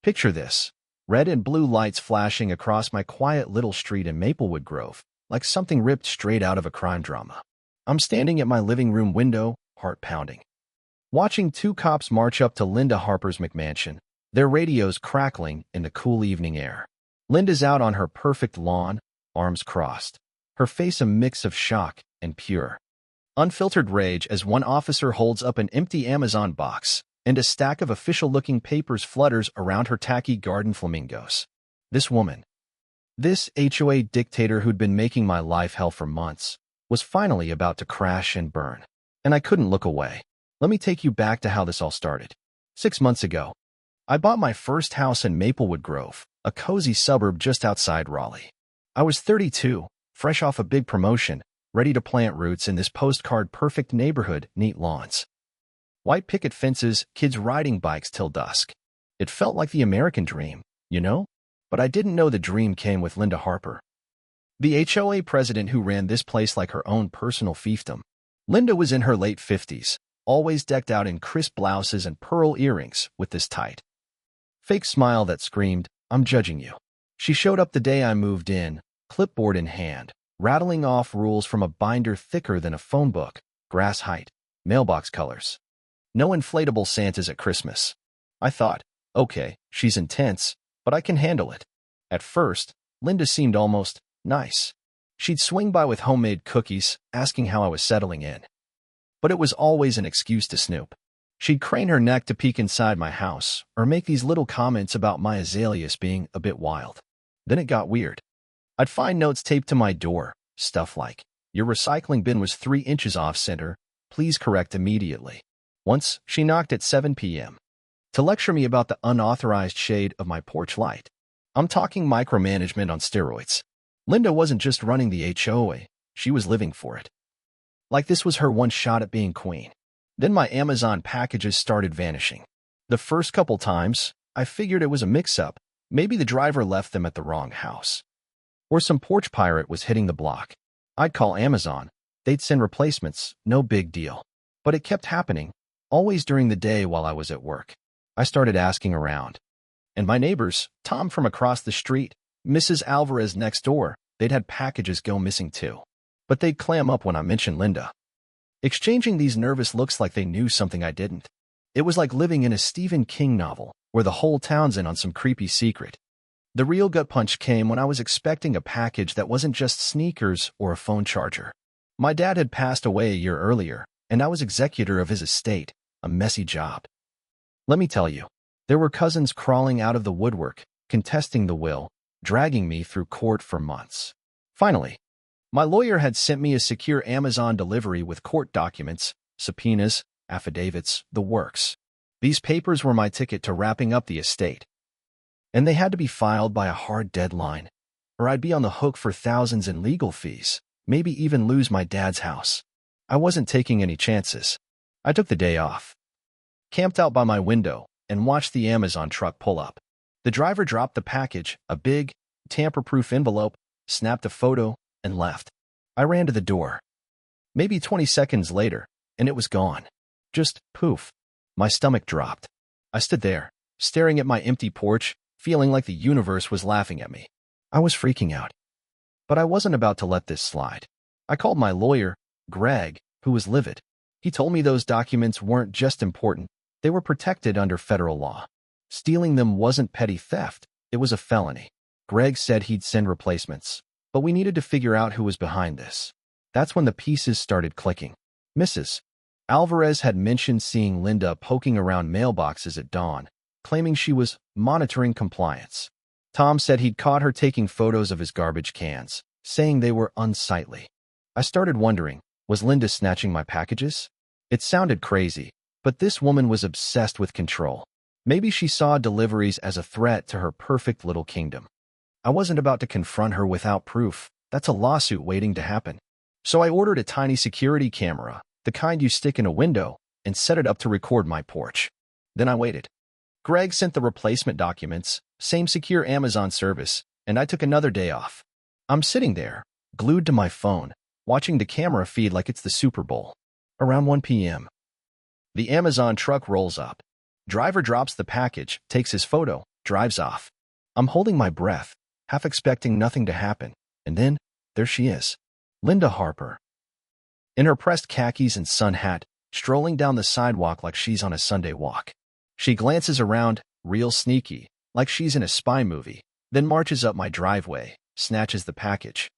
Picture this. Red and blue lights flashing across my quiet little street in Maplewood Grove, like something ripped straight out of a crime drama. I'm standing at my living room window, heart pounding, watching two cops march up to Linda Harper's McMansion, their radios crackling in the cool evening air. Linda's out on her perfect lawn, arms crossed, her face a mix of shock and pure, unfiltered rage as one officer holds up an empty Amazon box, and a stack of official-looking papers flutters around her tacky garden flamingos. This woman, this HOA dictator who'd been making my life hell for months, was finally about to crash and burn. And I couldn't look away. Let me take you back to how this all started. 6 months ago, I bought my first house in Maplewood Grove, a cozy suburb just outside Raleigh. I was 32, fresh off a big promotion, ready to plant roots in this postcard-perfect neighborhood, neat lawns, white picket fences, kids riding bikes till dusk. It felt like the American dream, you know? But I didn't know the dream came with Linda Harper, the HOA president who ran this place like her own personal fiefdom. Linda was in her late 50s, always decked out in crisp blouses and pearl earrings with this tight, fake smile that screamed, "I'm judging you." She showed up the day I moved in, clipboard in hand, rattling off rules from a binder thicker than a phone book, grass height, mailbox colors. No inflatable Santas at Christmas. I thought, okay, she's intense, but I can handle it. At first, Linda seemed almost nice. She'd swing by with homemade cookies, asking how I was settling in. But it was always an excuse to snoop. She'd crane her neck to peek inside my house, or make these little comments about my azaleas being a bit wild. Then it got weird. I'd find notes taped to my door, stuff like, "Your recycling bin was 3 inches off center, please correct immediately." Once, she knocked at 7 p.m. to lecture me about the unauthorized shade of my porch light. I'm talking micromanagement on steroids. Linda wasn't just running the HOA, she was living for it. Like this was her one shot at being queen. Then my Amazon packages started vanishing. The first couple times, I figured it was a mix-up. Maybe the driver left them at the wrong house, or some porch pirate was hitting the block. I'd call Amazon. They'd send replacements, no big deal. But it kept happening, always during the day while I was at work. I started asking around. And my neighbors, Tom from across the street, Mrs. Alvarez next door, they'd had packages go missing too. But they'd clam up when I mentioned Linda, exchanging these nervous looks like they knew something I didn't. It was like living in a Stephen King novel, where the whole town's in on some creepy secret. The real gut punch came when I was expecting a package that wasn't just sneakers or a phone charger. My dad had passed away a year earlier, and I was executor of his estate, a messy job. Let me tell you, there were cousins crawling out of the woodwork, contesting the will, dragging me through court for months. Finally, my lawyer had sent me a secure Amazon delivery with court documents, subpoenas, affidavits, the works. These papers were my ticket to wrapping up the estate. And they had to be filed by a hard deadline, or I'd be on the hook for thousands in legal fees, maybe even lose my dad's house. I wasn't taking any chances. I took the day off, camped out by my window, and watched the Amazon truck pull up. The driver dropped the package, a big, tamper-proof envelope, snapped a photo, and left. I ran to the door. Maybe 20 seconds later, and it was gone. Just poof. My stomach dropped. I stood there, staring at my empty porch, feeling like the universe was laughing at me. I was freaking out. But I wasn't about to let this slide. I called my lawyer, Greg, who was livid. He told me those documents weren't just important, they were protected under federal law. Stealing them wasn't petty theft, it was a felony. Greg said he'd send replacements, but we needed to figure out who was behind this. That's when the pieces started clicking. Mrs. Alvarez had mentioned seeing Linda poking around mailboxes at dawn, claiming she was monitoring compliance. Tom said he'd caught her taking photos of his garbage cans, saying they were unsightly. I started wondering, was Linda snatching my packages? It sounded crazy, but this woman was obsessed with control. Maybe she saw deliveries as a threat to her perfect little kingdom. I wasn't about to confront her without proof. That's a lawsuit waiting to happen. So I ordered a tiny security camera, the kind you stick in a window, and set it up to record my porch. Then I waited. Greg sent the replacement documents, same secure Amazon service, and I took another day off. I'm sitting there, glued to my phone, watching the camera feed like it's the Super Bowl. Around 1 p.m., the Amazon truck rolls up. Driver drops the package, takes his photo, drives off. I'm holding my breath, half expecting nothing to happen, and then, there she is. Linda Harper. In her pressed khakis and sun hat, strolling down the sidewalk like she's on a Sunday walk. She glances around, real sneaky, like she's in a spy movie, then marches up my driveway, snatches the package,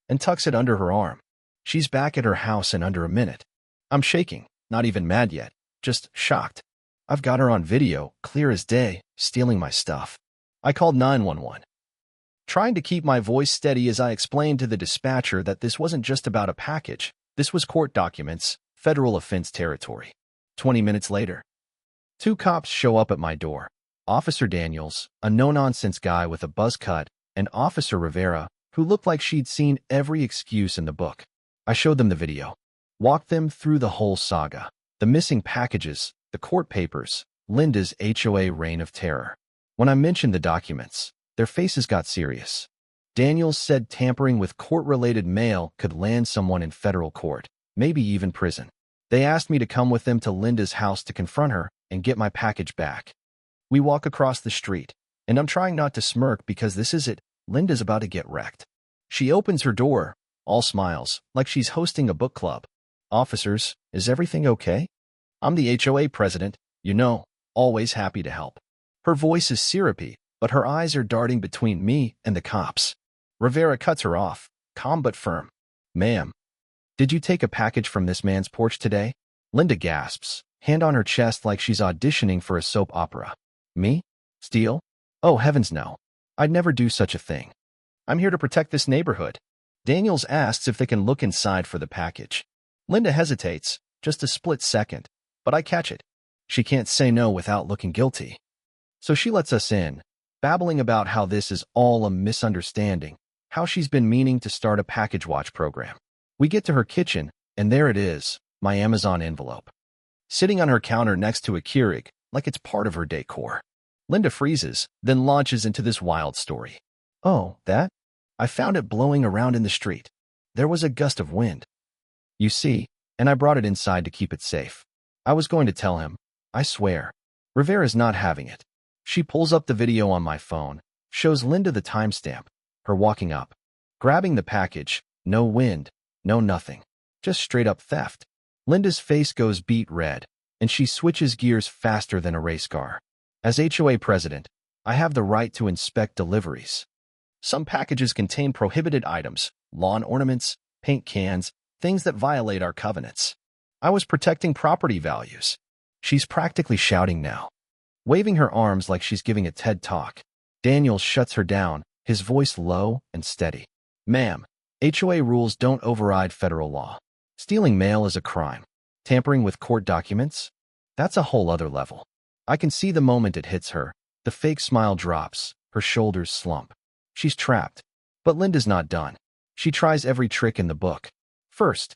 and tucks it under her arm. She's back at her house in under a minute. I'm shaking, not even mad yet, just shocked. I've got her on video, clear as day, stealing my stuff. I called 911, trying to keep my voice steady as I explained to the dispatcher that this wasn't just about a package. This was court documents, federal offense territory. 20 minutes later, 2 cops show up at my door. Officer Daniels, a no-nonsense guy with a buzz cut, and Officer Rivera, who looked like she'd seen every excuse in the book. I showed them the video, walked them through the whole saga, the missing packages, the court papers, Linda's HOA reign of terror. When I mentioned the documents, their faces got serious. Daniels said tampering with court-related mail could land someone in federal court, maybe even prison. They asked me to come with them to Linda's house to confront her and get my package back. We walk across the street, and I'm trying not to smirk because this is it. Linda's about to get wrecked. She opens her door, all smiles, like she's hosting a book club. Officers, is everything okay? I'm the HOA president, you know, always happy to help. Her voice is syrupy, but her eyes are darting between me and the cops. Rivera cuts her off, calm but firm. Ma'am, did you take a package from this man's porch today? Linda gasps, hand on her chest like she's auditioning for a soap opera. Me? Steal? Oh, heavens no. I'd never do such a thing. I'm here to protect this neighborhood. Daniels asks if they can look inside for the package. Linda hesitates, just a split second, but I catch it. She can't say no without looking guilty. So she lets us in, babbling about how this is all a misunderstanding, how she's been meaning to start a package watch program. We get to her kitchen, and there it is, my Amazon envelope, sitting on her counter next to a Keurig, like it's part of her decor. Linda freezes, then launches into this wild story. Oh, that? I found it blowing around in the street. There was a gust of wind. You see, and I brought it inside to keep it safe. I was going to tell him. I swear. Rivera's not having it. She pulls up the video on my phone, shows Linda the timestamp, her walking up, grabbing the package, no wind, no nothing, just straight up theft. Linda's face goes beet red, and she switches gears faster than a race car. As HOA president, I have the right to inspect deliveries. Some packages contain prohibited items, lawn ornaments, paint cans, things that violate our covenants. I was protecting property values. She's practically shouting now, waving her arms like she's giving a TED Talk. Daniel shuts her down, his voice low and steady. Ma'am, HOA rules don't override federal law. Stealing mail is a crime. Tampering with court documents? That's a whole other level. I can see the moment it hits her. The fake smile drops, her shoulders slump. She's trapped. But Linda's not done. She tries every trick in the book. First,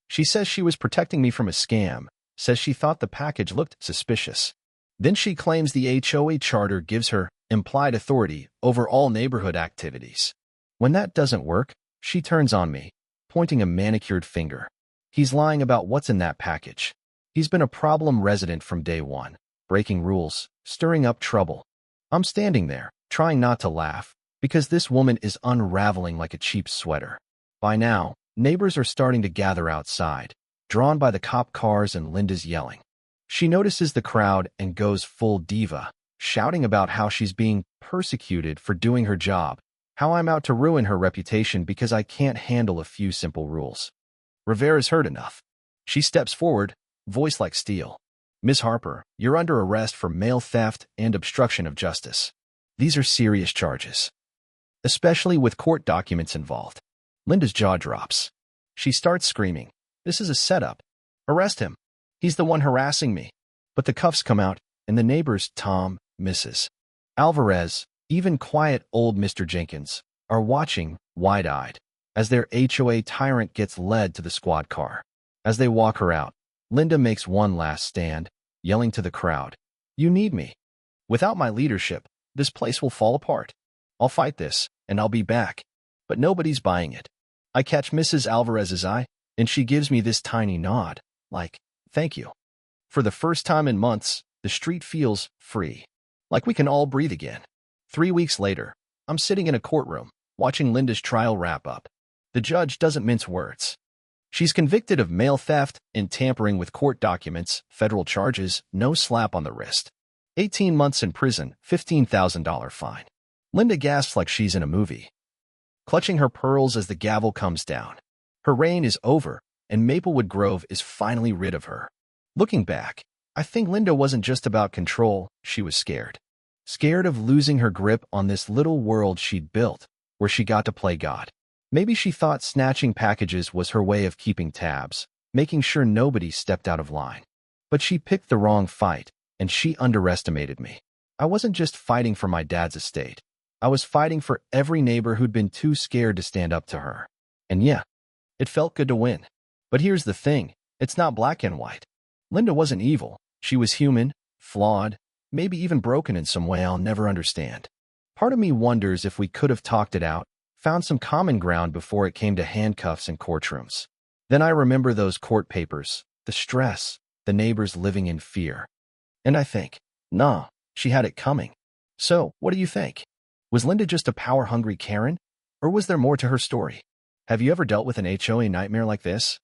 she says she was protecting me from a scam, says she thought the package looked suspicious. Then she claims the HOA charter gives her implied authority over all neighborhood activities. When that doesn't work, she turns on me, pointing a manicured finger. He's lying about what's in that package. He's been a problem resident from day one, breaking rules, stirring up trouble. I'm standing there, trying not to laugh, because this woman is unraveling like a cheap sweater. By now, neighbors are starting to gather outside, drawn by the cop cars and Linda's yelling. She notices the crowd and goes full diva, shouting about how she's being persecuted for doing her job, how I'm out to ruin her reputation because I can't handle a few simple rules. Rivera's heard enough. She steps forward, voice like steel. Ms. Harper, you're under arrest for mail theft and obstruction of justice. These are serious charges, especially with court documents involved. Linda's jaw drops. She starts screaming. This is a setup. Arrest him. He's the one harassing me. But the cuffs come out, and the neighbors, Tom, Mrs. Alvarez, even quiet old Mr. Jenkins, are watching, wide-eyed, as their HOA tyrant gets led to the squad car. As they walk her out, Linda makes one last stand, yelling to the crowd, "You need me. Without my leadership, this place will fall apart. I'll fight this, and I'll be back." But nobody's buying it. I catch Mrs. Alvarez's eye, and she gives me this tiny nod, like, thank you. For the first time in months, the street feels free. Like we can all breathe again. 3 weeks later, I'm sitting in a courtroom, watching Linda's trial wrap up. The judge doesn't mince words. She's convicted of mail theft and tampering with court documents, federal charges, no slap on the wrist. 18 months in prison, $15,000 fine. Linda gasps like she's in a movie, clutching her pearls as the gavel comes down. Her reign is over, and Maplewood Grove is finally rid of her. Looking back, I think Linda wasn't just about control, she was scared. Scared of losing her grip on this little world she'd built, where she got to play God. Maybe she thought snatching packages was her way of keeping tabs, making sure nobody stepped out of line. But she picked the wrong fight, and she underestimated me. I wasn't just fighting for my dad's estate. I was fighting for every neighbor who'd been too scared to stand up to her. And yeah, it felt good to win. But here's the thing, it's not black and white. Linda wasn't evil. She was human, flawed, maybe even broken in some way I'll never understand. Part of me wonders if we could have talked it out, found some common ground before it came to handcuffs and courtrooms. Then I remember those court papers, the stress, the neighbors living in fear. And I think, nah, she had it coming. So, what do you think? Was Linda just a power-hungry Karen? Or was there more to her story? Have you ever dealt with an HOA nightmare like this?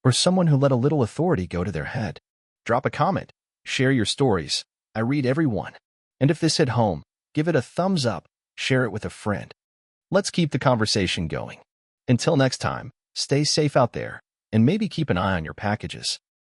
Or someone who let a little authority go to their head? Drop a comment. Share your stories. I read every one. And if this hit home, give it a thumbs up, share it with a friend. Let's keep the conversation going. Until next time, stay safe out there, and maybe keep an eye on your packages.